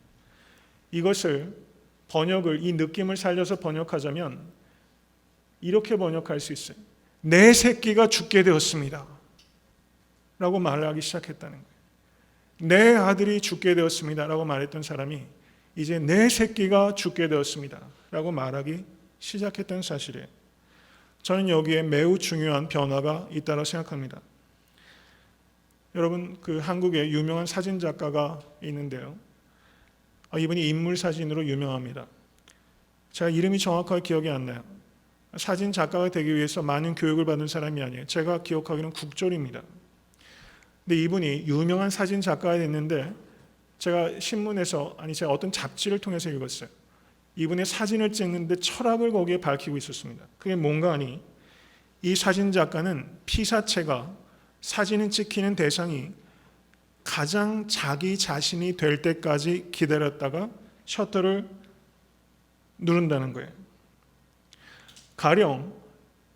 이것을 번역을 이 느낌을 살려서 번역하자면 이렇게 번역할 수 있어요. 내 새끼가 죽게 되었습니다 라고 말하기 시작했다는 거예요. 내 아들이 죽게 되었습니다 라고 말했던 사람이 이제 내 새끼가 죽게 되었습니다 라고 말하기 시작했던 사실이에요. 저는 여기에 매우 중요한 변화가 있다고 생각합니다. 여러분, 그 한국에 유명한 사진 작가가 있는데요. 이분이 인물 사진으로 유명합니다. 제가 이름이 정확하게 기억이 안 나요. 사진 작가가 되기 위해서 많은 교육을 받은 사람이 아니에요. 제가 기억하기로는 국졸입니다. 근데 이분이 유명한 사진 작가가 됐는데 제가 신문에서 제가 어떤 잡지를 통해서 읽었어요. 이분의 사진을 찍는데 철학을 거기에 밝히고 있었습니다. 그게 뭔가 하니 이 사진 작가는 피사체가 사진을 찍히는 대상이 가장 자기 자신이 될 때까지 기다렸다가 셔터를 누른다는 거예요. 가령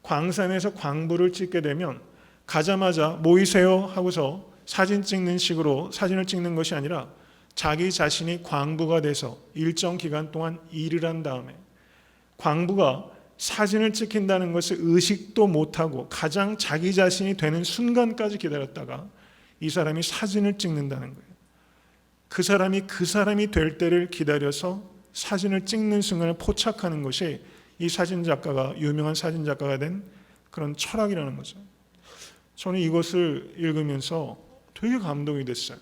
광산에서 광부를 찍게 되면 가자마자 모이세요 하고서 사진 찍는 식으로 사진을 찍는 것이 아니라 자기 자신이 광부가 돼서 일정 기간 동안 일을 한 다음에 광부가 사진을 찍힌다는 것을 의식도 못하고 가장 자기 자신이 되는 순간까지 기다렸다가 이 사람이 사진을 찍는다는 거예요. 그 사람이 될 때를 기다려서 사진을 찍는 순간을 포착하는 것이 이 사진 작가가 유명한 사진 작가가 된 그런 철학이라는 거죠. 저는 이것을 읽으면서 되게 감동이 됐어요.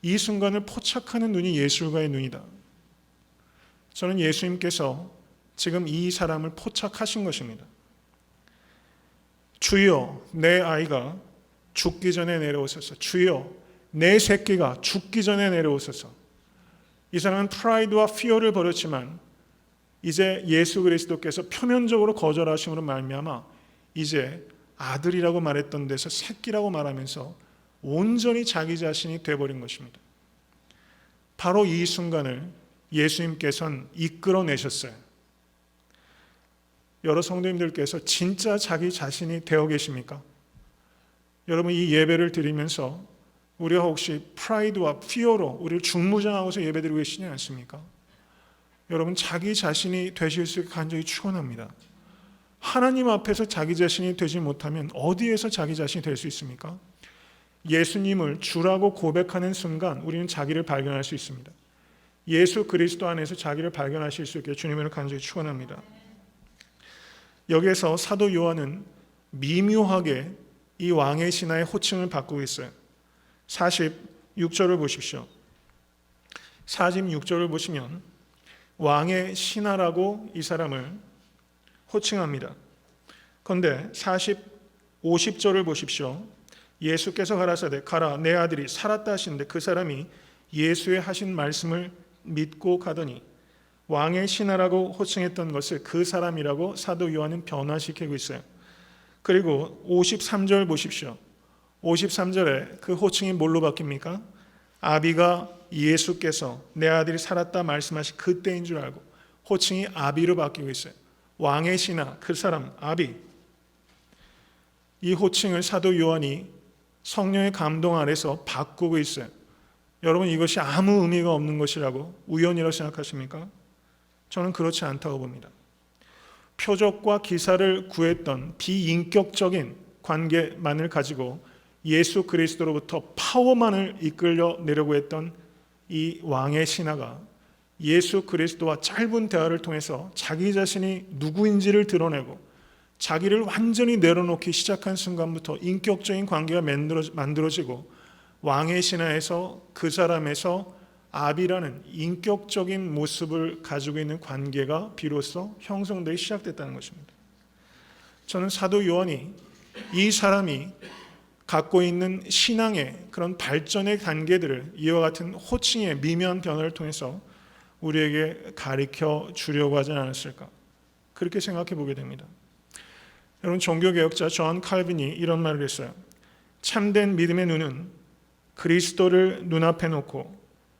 이 순간을 포착하는 눈이 예술가의 눈이다. 저는 예수님께서 지금 이 사람을 포착하신 것입니다. 주여, 내 아이가 죽기 전에 내려오소서. 주여, 내 새끼가 죽기 전에 내려오소서. 이 사람은 프라이드와 피어를 버렸지만 이제 예수 그리스도께서 표면적으로 거절하심으로 말미암아 이제 아들이라고 말했던 데서 새끼라고 말하면서 온전히 자기 자신이 되어버린 것입니다. 바로 이 순간을 예수님께서는 이끌어내셨어요. 여러 성도님들께서 진짜 자기 자신이 되어 계십니까? 여러분, 이 예배를 드리면서 우리가 혹시 프라이드와 피어로 우리를 중무장하고서 예배드리고 계시지 않습니까? 여러분, 자기 자신이 되실 수 있게 간절히 축원합니다. 하나님 앞에서 자기 자신이 되지 못하면 어디에서 자기 자신이 될 수 있습니까? 예수님을 주라고 고백하는 순간 우리는 자기를 발견할 수 있습니다. 예수 그리스도 안에서 자기를 발견하실 수 있게 주님을 간절히 축원합니다. 여기에서 사도 요한은 미묘하게 이 왕의 신하의 호칭을 바꾸고 있어요. 46절을 보십시오. 46절을 보시면 왕의 신하라고 이 사람을 호칭합니다. 그런데 50절을 보십시오. 예수께서 가라사대 가라 내 아들이 살았다 하시는데 그 사람이 예수의 하신 말씀을 믿고 가더니 왕의 신하라고 호칭했던 것을 그 사람이라고 사도 요한은 변화시키고 있어요. 그리고 53절 보십시오. 53절에 그 호칭이 뭘로 바뀝니까? 아비가 예수께서 내 아들이 살았다 말씀하신 그때인 줄 알고 호칭이 아비로 바뀌고 있어요. 왕의 신하, 그 사람 아비. 이 호칭을 사도 요한이 성령의 감동 아래서 바꾸고 있어요. 여러분, 이것이 아무 의미가 없는 것이라고 우연이라고 생각하십니까? 저는 그렇지 않다고 봅니다. 표적과 기사를 구했던 비인격적인 관계만을 가지고 예수 그리스도로부터 파워만을 이끌려 내려고 했던 이 왕의 신하가 예수 그리스도와 짧은 대화를 통해서 자기 자신이 누구인지를 드러내고 자기를 완전히 내려놓기 시작한 순간부터 인격적인 관계가 만들어지고 왕의 신하에서 그 사람에서 아비라는 인격적인 모습을 가지고 있는 관계가 비로소 형성되기 시작됐다는 것입니다. 저는 사도 요한이 이 사람이 갖고 있는 신앙의 그런 발전의 단계들을 이와 같은 호칭의 미묘한 변화를 통해서 우리에게 가르쳐 주려고 하지 않았을까, 그렇게 생각해 보게 됩니다. 여러분, 종교개혁자 존 칼빈이 이런 말을 했어요. 참된 믿음의 눈은 그리스도를 눈앞에 놓고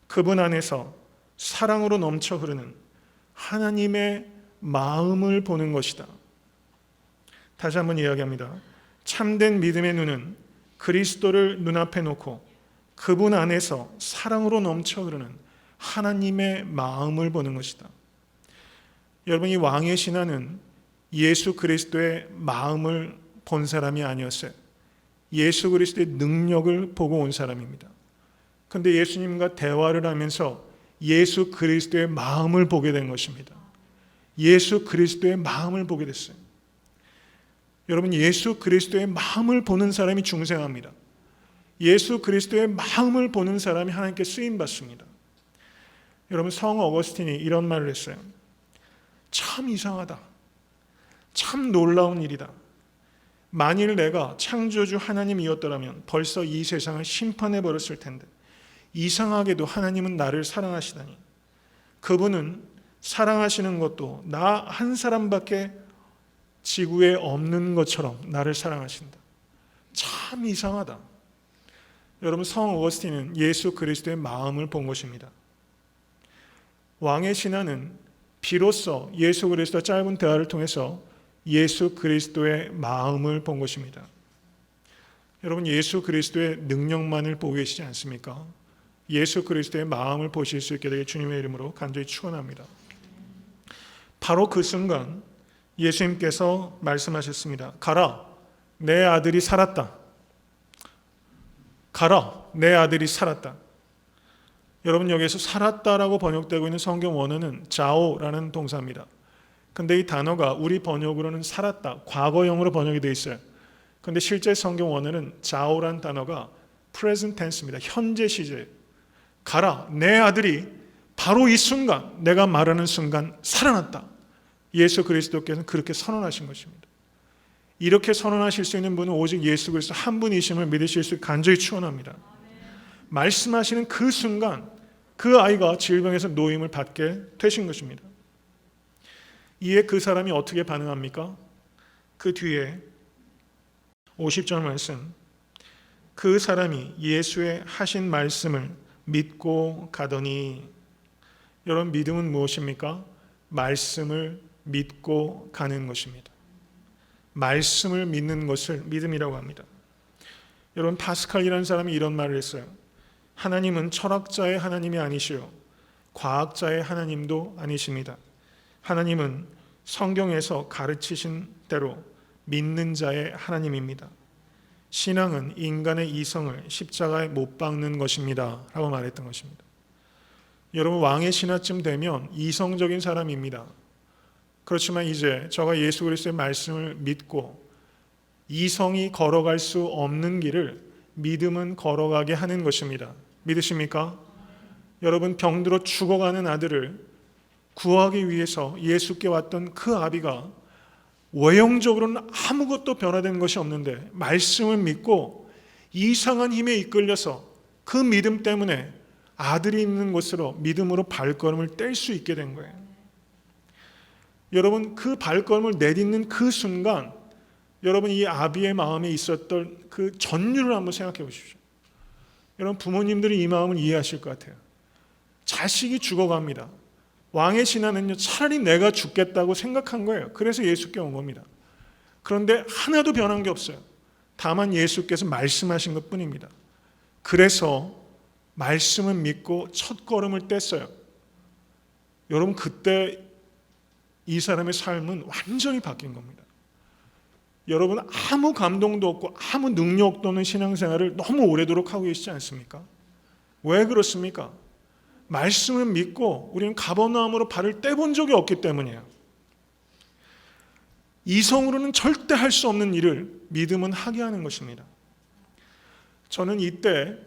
그분 안에서 사랑으로 넘쳐 흐르는 하나님의 마음을 보는 것이다. 다시 한번 이야기합니다. 참된 믿음의 눈은 그리스도를 눈앞에 놓고 그분 안에서 사랑으로 넘쳐 흐르는 하나님의 마음을 보는 것이다. 여러분, 이 왕의 신하는 예수 그리스도의 마음을 본 사람이 아니었어요. 예수 그리스도의 능력을 보고 온 사람입니다. 그런데 예수님과 대화를 하면서 예수 그리스도의 마음을 보게 된 것입니다. 예수 그리스도의 마음을 보게 됐어요. 여러분, 예수 그리스도의 마음을 보는 사람이 중생합니다. 예수 그리스도의 마음을 보는 사람이 하나님께 쓰임받습니다. 여러분, 성 어거스틴이 이런 말을 했어요. 참 이상하다. 참 놀라운 일이다. 만일 내가 창조주 하나님이었더라면 벌써 이 세상을 심판해 버렸을 텐데 이상하게도 하나님은 나를 사랑하시다니. 그분은 사랑하시는 것도 나 한 사람밖에 지구에 없는 것처럼 나를 사랑하신다. 참 이상하다. 여러분, 성 어거스틴은 예수 그리스도의 마음을 본 것입니다. 왕의 신하는 비로소 예수 그리스도와 짧은 대화를 통해서 예수 그리스도의 마음을 본 것입니다. 여러분, 예수 그리스도의 능력만을 보고 계시지 않습니까? 예수 그리스도의 마음을 보실 수 있게 되게 주님의 이름으로 간절히 축원합니다. 바로 그 순간 예수님께서 말씀하셨습니다. 가라, 내 아들이 살았다. 가라, 내 아들이 살았다. 여러분, 여기에서 살았다라고 번역되고 있는 성경 원어는 자오라는 동사입니다. 근데 이 단어가 우리 번역으로는 살았다, 과거형으로 번역이 되어 있어요. 근데 실제 성경 원어는 자오라는 단어가 present tense입니다. 현재 시제. 가라, 내 아들이 바로 이 순간, 내가 말하는 순간 살아났다. 예수 그리스도께서는 그렇게 선언하신 것입니다. 이렇게 선언하실 수 있는 분은 오직 예수 그리스도 한 분이심을 믿으실 수 간절히 축원합니다. 말씀하시는 그 순간 그 아이가 질병에서 노임을 받게 되신 것입니다. 이에 그 사람이 어떻게 반응합니까? 그 뒤에 50절 말씀, 그 사람이 예수의 하신 말씀을 믿고 가더니, 여러분 믿음은 무엇입니까? 말씀을 믿고 가는 것입니다. 말씀을 믿는 것을 믿음이라고 합니다. 여러분 파스칼이라는 사람이 이런 말을 했어요. 하나님은 철학자의 하나님이 아니시오, 과학자의 하나님도 아니십니다. 하나님은 성경에서 가르치신 대로 믿는 자의 하나님입니다. 신앙은 인간의 이성을 십자가에 못 박는 것입니다 라고 말했던 것입니다. 여러분 왕의 신하쯤 되면 이성적인 사람입니다. 그렇지만 이제 저가 예수 그리스도의 말씀을 믿고 이성이 걸어갈 수 없는 길을 믿음은 걸어가게 하는 것입니다. 믿으십니까? 여러분 병들어 죽어가는 아들을 구하기 위해서 예수께 왔던 그 아비가 외형적으로는 아무것도 변화된 것이 없는데 말씀을 믿고 이상한 힘에 이끌려서 그 믿음 때문에 아들이 있는 곳으로 믿음으로 발걸음을 뗄 수 있게 된 거예요. 여러분 그 발걸음을 내딛는 그 순간 여러분 이 아비의 마음에 있었던 그 전율을 한번 생각해 보십시오. 여러분 부모님들이 이 마음을 이해하실 것 같아요. 자식이 죽어갑니다. 왕의 신하는요 차라리 내가 죽겠다고 생각한 거예요. 그래서 예수께 온 겁니다. 그런데 하나도 변한 게 없어요. 다만 예수께서 말씀하신 것뿐입니다. 그래서 말씀을 믿고 첫 걸음을 뗐어요. 여러분 그때 이 사람의 삶은 완전히 바뀐 겁니다. 여러분 아무 감동도 없고 아무 능력도 없는 신앙생활을 너무 오래도록 하고 계시지 않습니까? 왜 그렇습니까? 말씀을 믿고 우리는 가버나움으로 발을 떼본 적이 없기 때문이에요. 이성으로는 절대 할 수 없는 일을 믿음은 하게 하는 것입니다. 저는 이때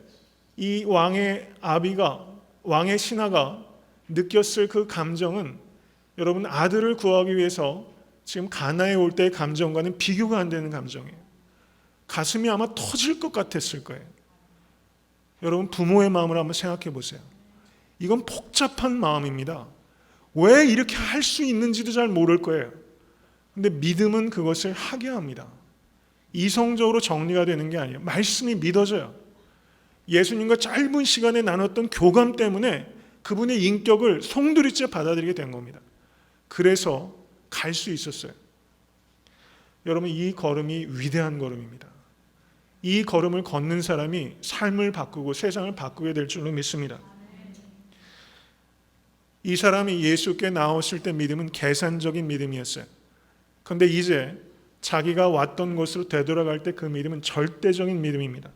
이 왕의 아비가, 왕의 신하가 느꼈을 그 감정은 여러분 아들을 구하기 위해서 지금 가나에 올 때의 감정과는 비교가 안 되는 감정이에요. 가슴이 아마 터질 것 같았을 거예요. 여러분 부모의 마음을 한번 생각해 보세요. 이건 복잡한 마음입니다. 왜 이렇게 할 수 있는지도 잘 모를 거예요. 근데 믿음은 그것을 하게 합니다. 이성적으로 정리가 되는 게 아니에요. 말씀이 믿어져요. 예수님과 짧은 시간에 나눴던 교감 때문에 그분의 인격을 송두리째 받아들이게 된 겁니다. 그래서 갈 수 있었어요. 여러분 이 걸음이 위대한 걸음입니다. 이 걸음을 걷는 사람이 삶을 바꾸고 세상을 바꾸게 될 줄로 믿습니다. 이 사람이 예수께 나왔을 때 믿음은 계산적인 믿음이었어요. 그런데 이제 자기가 왔던 곳으로 되돌아갈 때 그 믿음은 절대적인 믿음입니다.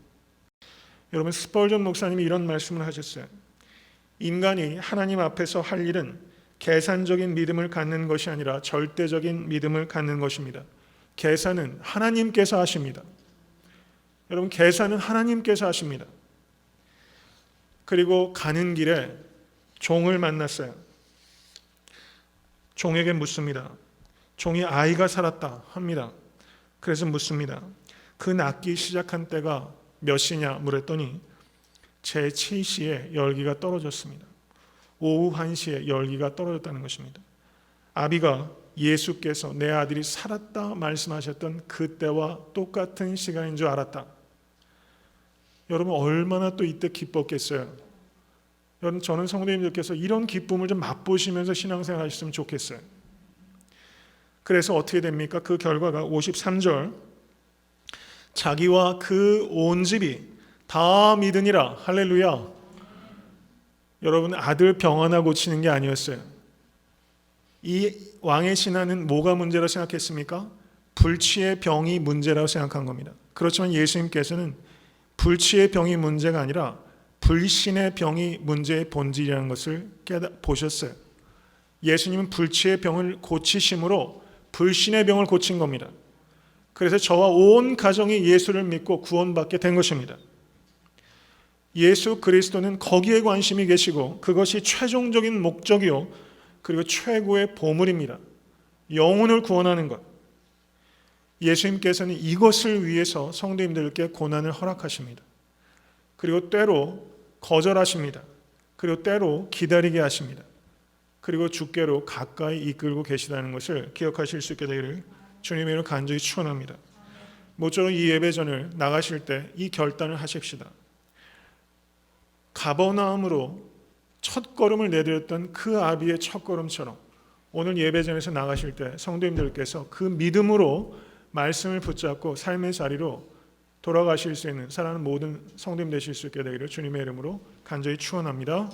여러분 스펄전 목사님이 이런 말씀을 하셨어요. 인간이 하나님 앞에서 할 일은 계산적인 믿음을 갖는 것이 아니라 절대적인 믿음을 갖는 것입니다. 계산은 하나님께서 하십니다. 여러분 계산은 하나님께서 하십니다. 그리고 가는 길에 종을 만났어요. 종에게 묻습니다. 종이 아이가 살았다 합니다. 그래서 묻습니다. 그 낳기 시작한 때가 몇 시냐 물었더니 제7시에 열기가 떨어졌습니다. 오후 1시에 열기가 떨어졌다는 것입니다. 아비가 예수께서 내 아들이 살았다 말씀하셨던 그때와 똑같은 시간인 줄 알았다. 여러분 얼마나 또 이때 기뻤겠어요. 여러분 저는 성도님들께서 이런 기쁨을 좀 맛보시면서 신앙생활 하셨으면 좋겠어요. 그래서 어떻게 됩니까? 그 결과가 53절, 자기와 그 온 집이 다 믿으니라. 할렐루야. 여러분 아들 병 하나 고치는 게 아니었어요. 이 왕의 신하는 뭐가 문제라고 생각했습니까? 불치의 병이 문제라고 생각한 겁니다. 그렇지만 예수님께서는 불치의 병이 문제가 아니라 불신의 병이 문제의 본질이라는 것을 보셨어요. 예수님은 불치의 병을 고치심으로 불신의 병을 고친 겁니다. 그래서 저와 온 가정이 예수를 믿고 구원받게 된 것입니다. 예수 그리스도는 거기에 관심이 계시고 그것이 최종적인 목적이요 그리고 최고의 보물입니다. 영혼을 구원하는 것. 예수님께서는 이것을 위해서 성도님들께 고난을 허락하십니다. 그리고 때로 거절하십니다. 그리고 때로 기다리게 하십니다. 그리고 주께로 가까이 이끌고 계시다는 것을 기억하실 수 있게 되기를 주님의 이름으로 간절히 축원합니다. 모쪼록 이 예배전을 나가실 때 이 결단을 하십시다. 가버나움으로 첫 걸음을 내드렸던 그 아비의 첫 걸음처럼 오늘 예배전에서 나가실 때 성도님들께서 그 믿음으로 말씀을 붙잡고 삶의 자리로 돌아가실 수 있는 사랑하는 모든 성도님 되실 수 있게 되기를 주님의 이름으로 간절히 축원합니다.